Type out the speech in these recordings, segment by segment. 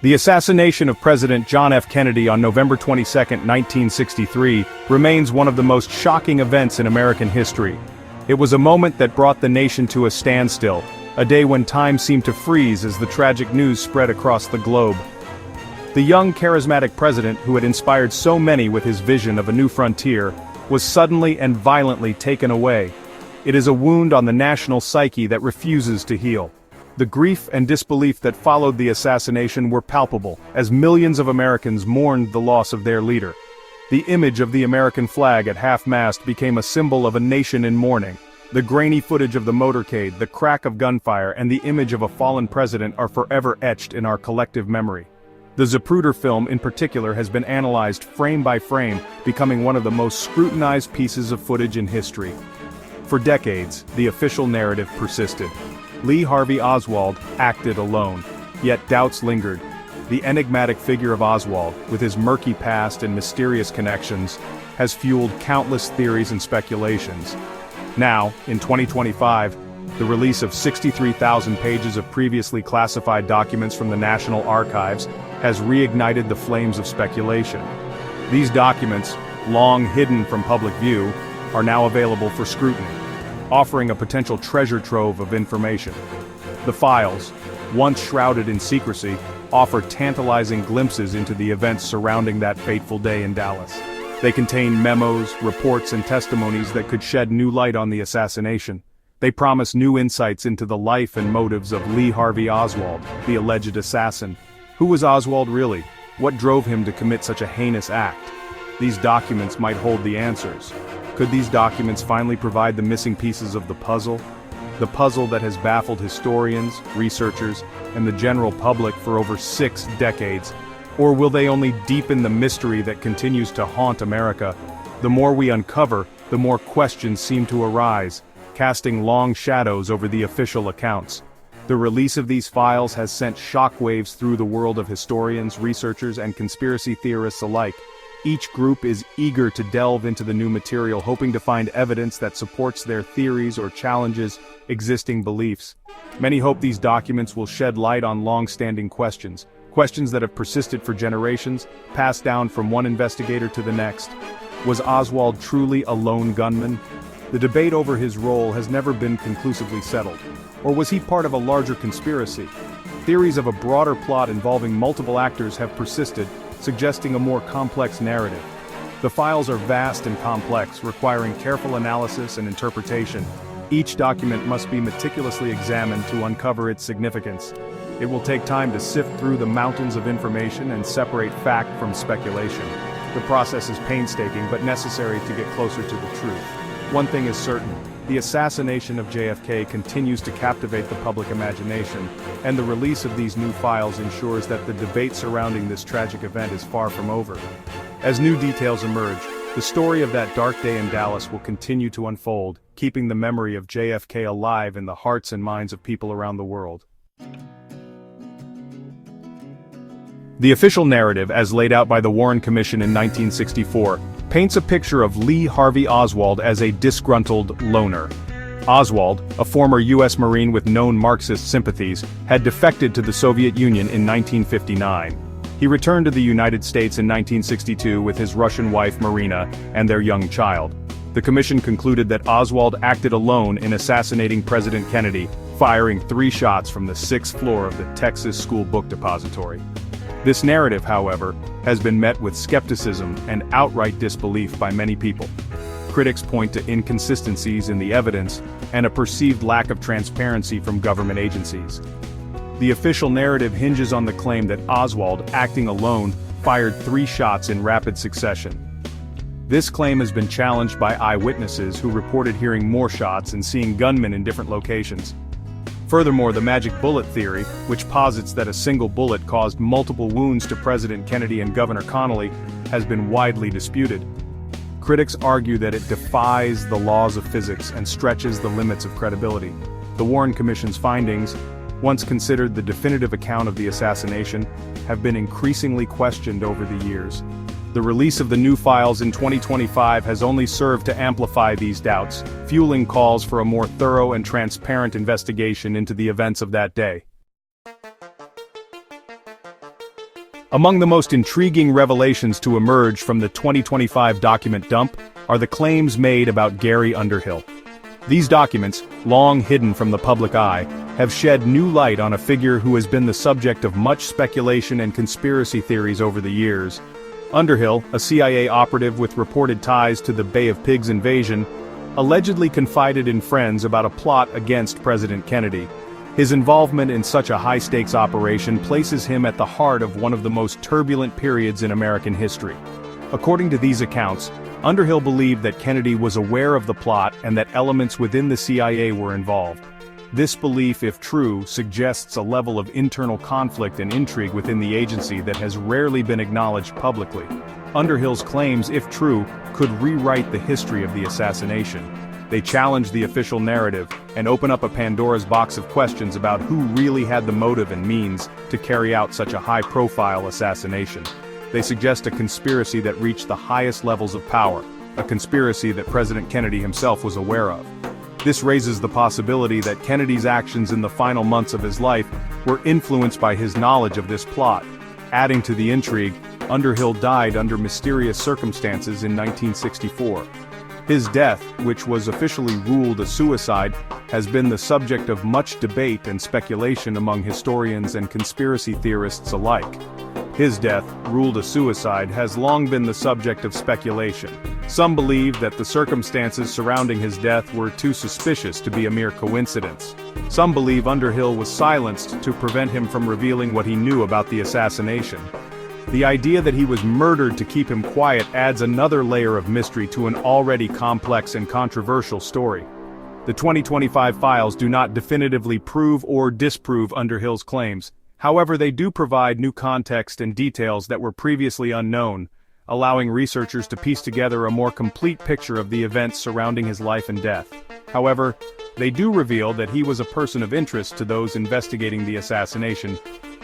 The assassination of President John F. Kennedy on November 22, 1963, remains one of the most shocking events in American history. It was a moment that brought the nation to a standstill, a day when time seemed to freeze as the tragic news spread across the globe. The young, charismatic president who had inspired so many with his vision of a new frontier, was suddenly and violently taken away. It is a wound on the national psyche that refuses to heal. The grief and disbelief that followed the assassination were palpable, as millions of Americans mourned the loss of their leader. The image of the American flag at half-mast became a symbol of a nation in mourning. The grainy footage of the motorcade, the crack of gunfire, and the image of a fallen president are forever etched in our collective memory. The Zapruder film in particular has been analyzed frame by frame, becoming one of the most scrutinized pieces of footage in history. For decades, the official narrative persisted. Lee Harvey Oswald acted alone, yet doubts lingered. The enigmatic figure of Oswald, with his murky past and mysterious connections, has fueled countless theories and speculations. Now, in 2025, the release of 63,000 pages of previously classified documents from the National Archives has reignited the flames of speculation. These documents, long hidden from public view, are now available for scrutiny, offering a potential treasure trove of information. The files, once shrouded in secrecy, offer tantalizing glimpses into the events surrounding that fateful day in Dallas. They contain memos, reports, and testimonies that could shed new light on the assassination. They promise new insights into the life and motives of Lee Harvey Oswald, the alleged assassin. Who was Oswald really? What drove him to commit such a heinous act? These documents might hold the answers. Could these documents finally provide the missing pieces of the puzzle? The puzzle that has baffled historians, researchers, and the general public for over 6 decades. Or will they only deepen the mystery that continues to haunt America? The more we uncover, the more questions seem to arise, casting long shadows over the official accounts. The release of these files has sent shockwaves through the world of historians, researchers, and conspiracy theorists alike. Each group is eager to delve into the new material, hoping to find evidence that supports their theories or challenges existing beliefs. Many hope these documents will shed light on long-standing questions that have persisted for generations, passed down from one investigator to the next. Was Oswald truly a lone gunman? The debate over his role has never been conclusively settled. Or was he part of a larger conspiracy? Theories of a broader plot involving multiple actors have persisted, suggesting a more complex narrative. The files are vast and complex, requiring careful analysis and interpretation. Each document must be meticulously examined to uncover its significance. It will take time to sift through the mountains of information and separate fact from speculation. The process is painstaking but necessary to get closer to the truth. One thing is certain: the assassination of JFK continues to captivate the public imagination, and the release of these new files ensures that the debate surrounding this tragic event is far from over. As new details emerge, the story of that dark day in Dallas will continue to unfold, keeping the memory of JFK alive in the hearts and minds of people around the world. The official narrative, as laid out by the Warren Commission in 1964, paints a picture of Lee Harvey Oswald as a disgruntled loner. Oswald, a former U.S. Marine with known Marxist sympathies, had defected to the Soviet Union in 1959. He returned to the United States in 1962 with his Russian wife Marina and their young child. The commission concluded that Oswald acted alone in assassinating President Kennedy, firing 3 shots from the 6th floor of the Texas School Book Depository. This narrative, however, has been met with skepticism and outright disbelief by many people. Critics point to inconsistencies in the evidence and a perceived lack of transparency from government agencies. The official narrative hinges on the claim that Oswald, acting alone, fired 3 shots in rapid succession. This claim has been challenged by eyewitnesses who reported hearing more shots and seeing gunmen in different locations. Furthermore, the magic bullet theory, which posits that a single bullet caused multiple wounds to President Kennedy and Governor Connally, has been widely disputed. Critics argue that it defies the laws of physics and stretches the limits of credibility. The Warren Commission's findings, once considered the definitive account of the assassination, have been increasingly questioned over the years. The release of the new files in 2025 has only served to amplify these doubts, fueling calls for a more thorough and transparent investigation into the events of that day. Among the most intriguing revelations to emerge from the 2025 document dump are the claims made about Gary Underhill. These documents, long hidden from the public eye, have shed new light on a figure who has been the subject of much speculation and conspiracy theories over the years. Underhill, a CIA operative with reported ties to the Bay of Pigs invasion, allegedly confided in friends about a plot against President Kennedy. His involvement in such a high-stakes operation places him at the heart of one of the most turbulent periods in American history. According to these accounts, Underhill believed that Kennedy was aware of the plot and that elements within the CIA were involved. This belief, if true, suggests a level of internal conflict and intrigue within the agency that has rarely been acknowledged publicly. Underhill's claims, if true, could rewrite the history of the assassination. They challenge the official narrative and open up a Pandora's box of questions about who really had the motive and means to carry out such a high-profile assassination. They suggest a conspiracy that reached the highest levels of power, a conspiracy that President Kennedy himself was aware of. This raises the possibility that Kennedy's actions in the final months of his life were influenced by his knowledge of this plot. Adding to the intrigue, Underhill died under mysterious circumstances in 1964. His death, which was officially ruled a suicide, has been the subject of much debate and speculation among historians and conspiracy theorists alike. His death, ruled a suicide, has long been the subject of speculation. Some believe that the circumstances surrounding his death were too suspicious to be a mere coincidence. Some believe Underhill was silenced to prevent him from revealing what he knew about the assassination. The idea that he was murdered to keep him quiet adds another layer of mystery to an already complex and controversial story. The 2025 files do not definitively prove or disprove Underhill's claims. However, they do provide new context and details that were previously unknown, allowing researchers to piece together a more complete picture of the events surrounding his life and death. However, they do reveal that he was a person of interest to those investigating the assassination.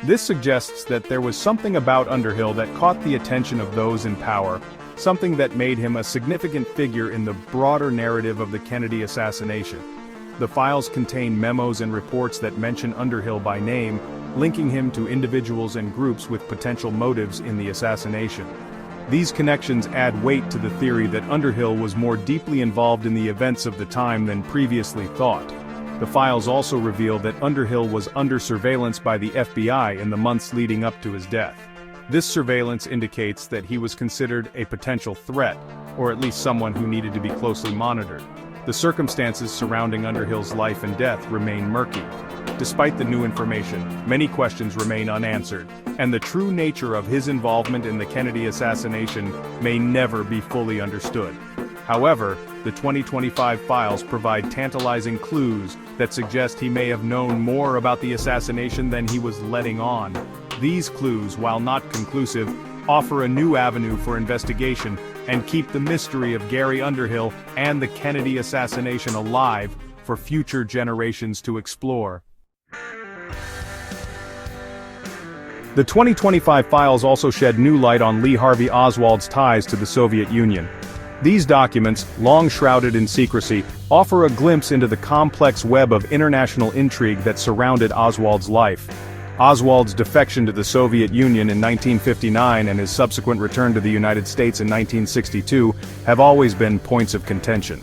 This suggests that there was something about Underhill that caught the attention of those in power, something that made him a significant figure in the broader narrative of the Kennedy assassination. The files contain memos and reports that mention Underhill by name, linking him to individuals and groups with potential motives in the assassination. These connections add weight to the theory that Underhill was more deeply involved in the events of the time than previously thought. The files also reveal that Underhill was under surveillance by the FBI in the months leading up to his death. This surveillance indicates that he was considered a potential threat, or at least someone who needed to be closely monitored. The circumstances surrounding Underhill's life and death remain murky. Despite the new information, many questions remain unanswered, and the true nature of his involvement in the Kennedy assassination may never be fully understood. However, the 2025 files provide tantalizing clues that suggest he may have known more about the assassination than he was letting on. These clues, while not conclusive, offer a new avenue for investigation and keep the mystery of Gary Underhill and the Kennedy assassination alive for future generations to explore. The 2025 files also shed new light on Lee Harvey Oswald's ties to the Soviet Union. These documents, long shrouded in secrecy, offer a glimpse into the complex web of international intrigue that surrounded Oswald's life. Oswald's defection to the Soviet Union in 1959 and his subsequent return to the United States in 1962 have always been points of contention.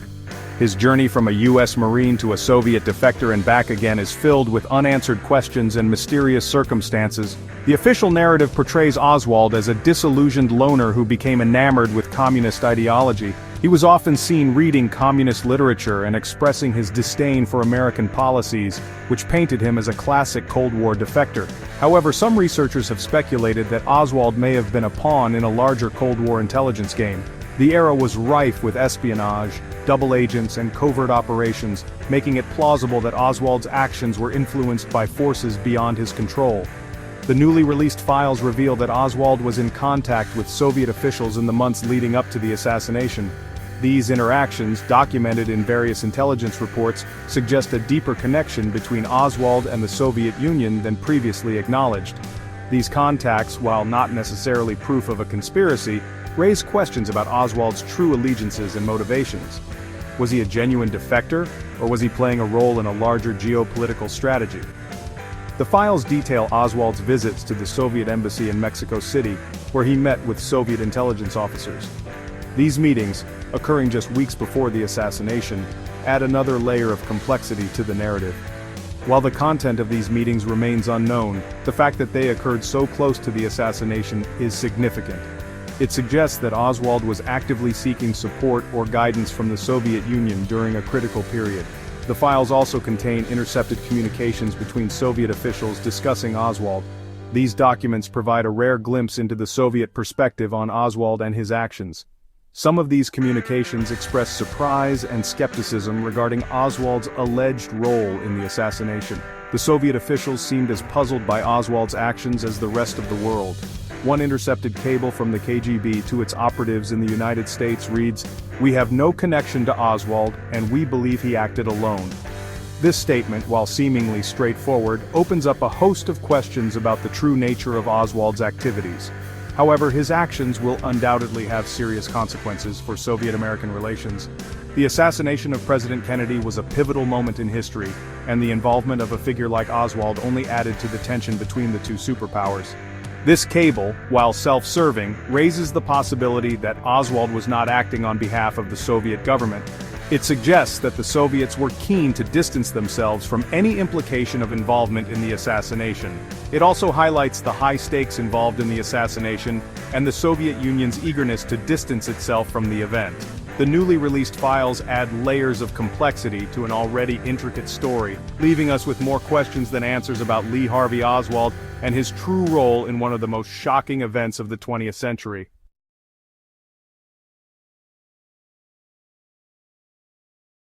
His journey from a U.S. Marine to a Soviet defector and back again is filled with unanswered questions and mysterious circumstances. The official narrative portrays Oswald as a disillusioned loner who became enamored with communist ideology. He was often seen reading communist literature and expressing his disdain for American policies, which painted him as a classic Cold War defector. However, some researchers have speculated that Oswald may have been a pawn in a larger Cold War intelligence game. The era was rife with espionage, double agents, and covert operations, making it plausible that Oswald's actions were influenced by forces beyond his control. The newly released files reveal that Oswald was in contact with Soviet officials in the months leading up to the assassination. These interactions, documented in various intelligence reports, suggest a deeper connection between Oswald and the Soviet Union than previously acknowledged. These contacts, while not necessarily proof of a conspiracy, raise questions about Oswald's true allegiances and motivations. Was he a genuine defector, or was he playing a role in a larger geopolitical strategy? The files detail Oswald's visits to the Soviet embassy in Mexico City, where he met with Soviet intelligence officers. These meetings, occurring just weeks before the assassination, add another layer of complexity to the narrative. While the content of these meetings remains unknown, the fact that they occurred so close to the assassination is significant. It suggests that Oswald was actively seeking support or guidance from the Soviet Union during a critical period. The files also contain intercepted communications between Soviet officials discussing Oswald. These documents provide a rare glimpse into the Soviet perspective on Oswald and his actions. Some of these communications express surprise and skepticism regarding Oswald's alleged role in the assassination. The Soviet officials seemed as puzzled by Oswald's actions as the rest of the world. One intercepted cable from the KGB to its operatives in the United States reads, "We have no connection to Oswald, and we believe he acted alone." This statement, while seemingly straightforward, opens up a host of questions about the true nature of Oswald's activities. However, his actions will undoubtedly have serious consequences for Soviet-American relations. The assassination of President Kennedy was a pivotal moment in history, and the involvement of a figure like Oswald only added to the tension between the two superpowers. This cable, while self-serving, raises the possibility that Oswald was not acting on behalf of the Soviet government. It suggests that the Soviets were keen to distance themselves from any implication of involvement in the assassination. It also highlights the high stakes involved in the assassination and the Soviet Union's eagerness to distance itself from the event. The newly released files add layers of complexity to an already intricate story, leaving us with more questions than answers about Lee Harvey Oswald and his true role in one of the most shocking events of the 20th century.